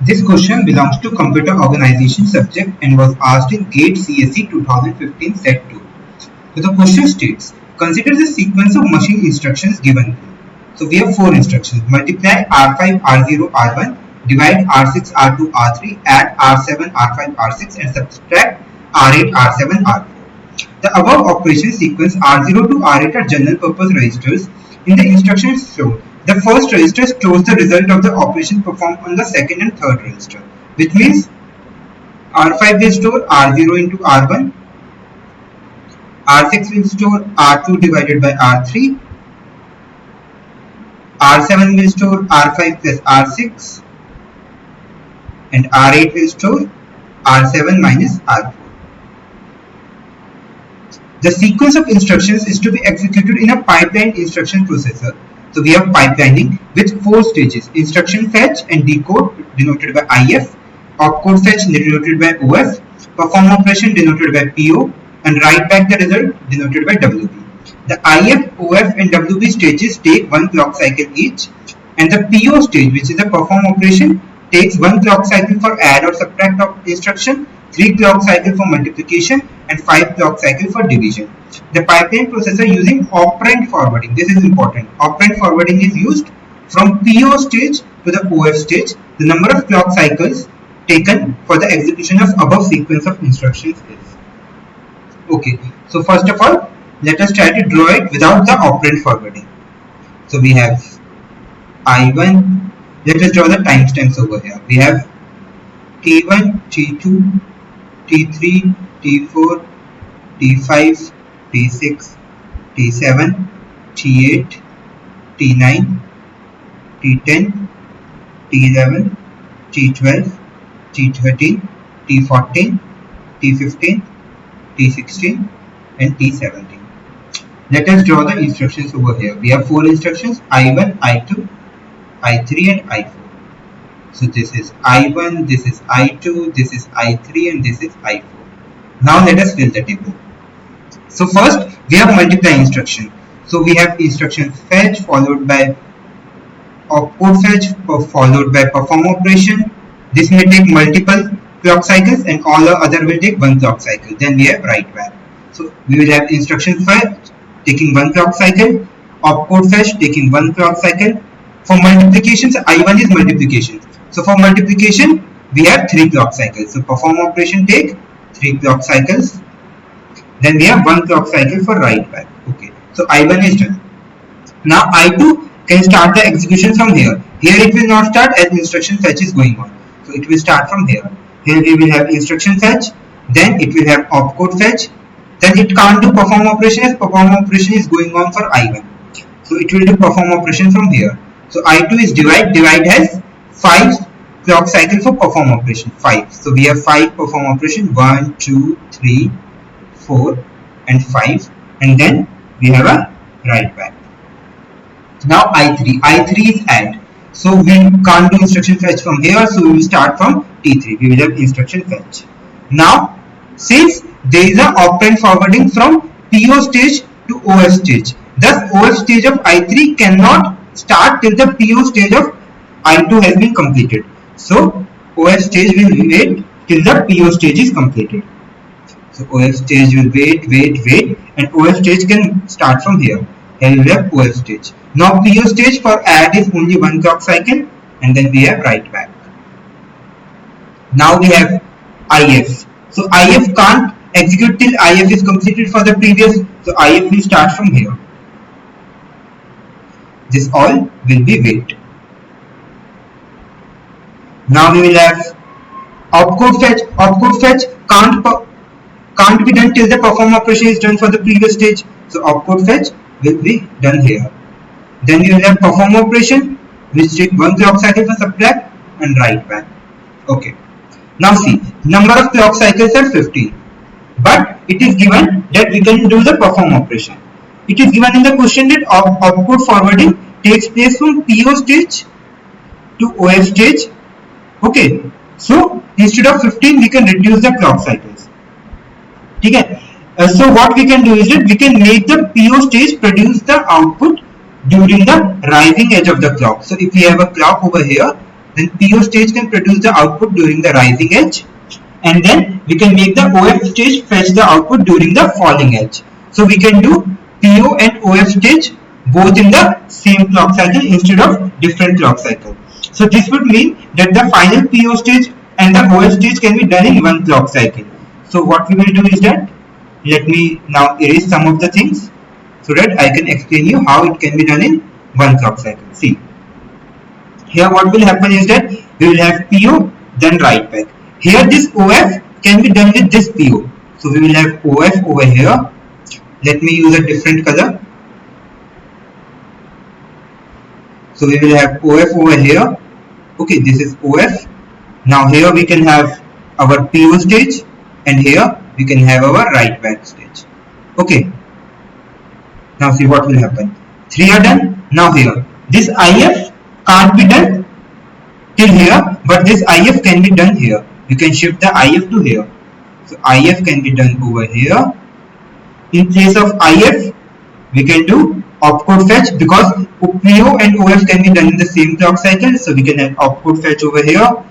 This question belongs to Computer Organization subject and was asked in GATE CSE 2015 Set 2. So the question states, consider the sequence of machine instructions given. So we have four instructions: multiply R5, R0, R1, divide R6, R2, R3, add R7, R5, R6 and subtract R8, R7, R4. The above operation sequence R0 to R8 are general purpose registers. In the instructions shown, the first register stores the result of the operation performed on the second and third register, which means R5 will store R0 into R1, R6 will store R2 divided by R3, R7 will store R5 plus R6 and R8 will store R7 minus R4. The sequence of instructions is to be executed in a pipeline instruction processor. So we have pipelining with four stages: instruction fetch and decode denoted by IF, opcode fetch denoted by OF, perform operation denoted by PO, and write back the result denoted by WB. The IF, OF and WB stages take one clock cycle each, and the PO stage, which is a perform operation, takes one clock cycle for add or subtract of instruction, 3 clock cycle for multiplication and 5 clock cycle for division. The pipeline processor using operand forwarding. This is important. Operand forwarding is used from PO stage to the OF stage. The number of clock cycles taken for the execution of above sequence of instructions is. Okay, so first of all, let us try to draw it without the operand forwarding. So we have I1. Let us draw the timestamps over here. We have T1, T2, T3, T4, T5, T6, T7, T8, T9, T10, T11, T12, T13, T14, T15, T16 and T17. Let us draw the instructions over here. We have four instructions: I1, I2, I3 and I4. So this is I1, this is I2, this is I3 and this is I4. Now let us fill the table. So first we have multiply instruction. So we have instruction fetch followed by opcode fetch followed by perform operation. This may take multiple clock cycles and all the other will take one clock cycle. Then we have write back. So we will have instruction fetch taking one clock cycle, opcode fetch taking one clock cycle. For multiplications, I1 is multiplication. So for multiplication, we have 3 clock cycles. So perform operation take 3 clock cycles. Then we have 1 clock cycle for write back. Okay. So I1 is done. Now I2 can start the execution from here. Here it will not start as instruction fetch is going on. So it will start from here. Here we will have instruction fetch. Then it will have opcode fetch. Then it can't do perform operation as perform operation is going on for I1. So it will do perform operation from here. So I2 is divide. Divide has 5 clock cycle for perform operation. 5. So we have 5 perform operation. 1, 2, 3, 4 and 5. And then we have a write back. Now I3. I3 is add. So we can't do instruction fetch from here. So we will start from T3. We will have instruction fetch. Now since there is a operand forwarding from PO stage to OF stage, thus OF stage of I3 cannot start till the PO stage of I2 has been completed. So OF stage will wait till the PO stage is completed. So OF stage will wait and OF stage can start from here. Here we have OF stage. Now PO stage for add is only 1 clock cycle and then we have write back. Now we have IF. So IF can't execute till IF is completed for the previous. So IF will start from here. This all will be wait. Now we will have opcode fetch. Opcode fetch can't be done till the perform operation is done for the previous stage. So opcode fetch will be done here. Then we will have perform operation, which take 1 clock cycle for subtract and write back. Okay. Now see, number of clock cycles are 50, but it is given that we can do the perform operation. It is given in the question that opcode forwarding takes place from PO stage to OF stage. Okay, so instead of 15 we can reduce the clock cycles. Okay. So what we can do is that we can make the PO stage produce the output during the rising edge of the clock. So if we have a clock over here, then PO stage can produce the output during the rising edge, and then we can make the OF stage fetch the output during the falling edge. So we can do PO and OF stage both in the same clock cycle instead of different clock cycle. So this would mean that the final PO stage and the OF stage can be done in one clock cycle. So what we will do is that, let me now erase some of the things so that I can explain you how it can be done in one clock cycle. See, here what will happen is that we will have PO, then write back. Here this OF can be done with this PO. So we will have OF over here. Let me use a different color. So we will have OF over here. Okay, this is OF. Now here we can have our PO stage, and here we can have our write back stage. Okay. Now see what will happen. 3 are done. Now here, this IF can't be done till here, but this IF can be done here. You can shift the IF to here. So IF can be done over here. In place of IF, we can do opcode fetch, because PO and OF can be done in the same clock cycle. So we can have opcode fetch over here.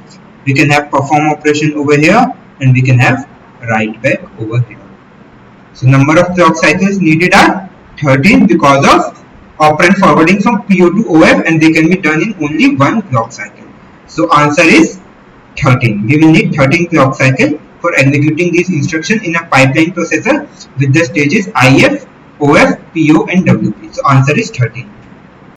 We can have perform operation over here, and we can have write back over here. So number of clock cycles needed are 13 because of operand forwarding from PO to OF, and they can be done in only one clock cycle. So answer is 13. We will need 13 clock cycle for executing this instruction in a pipeline processor with the stages IF, OF, PO and WP. So answer is 13.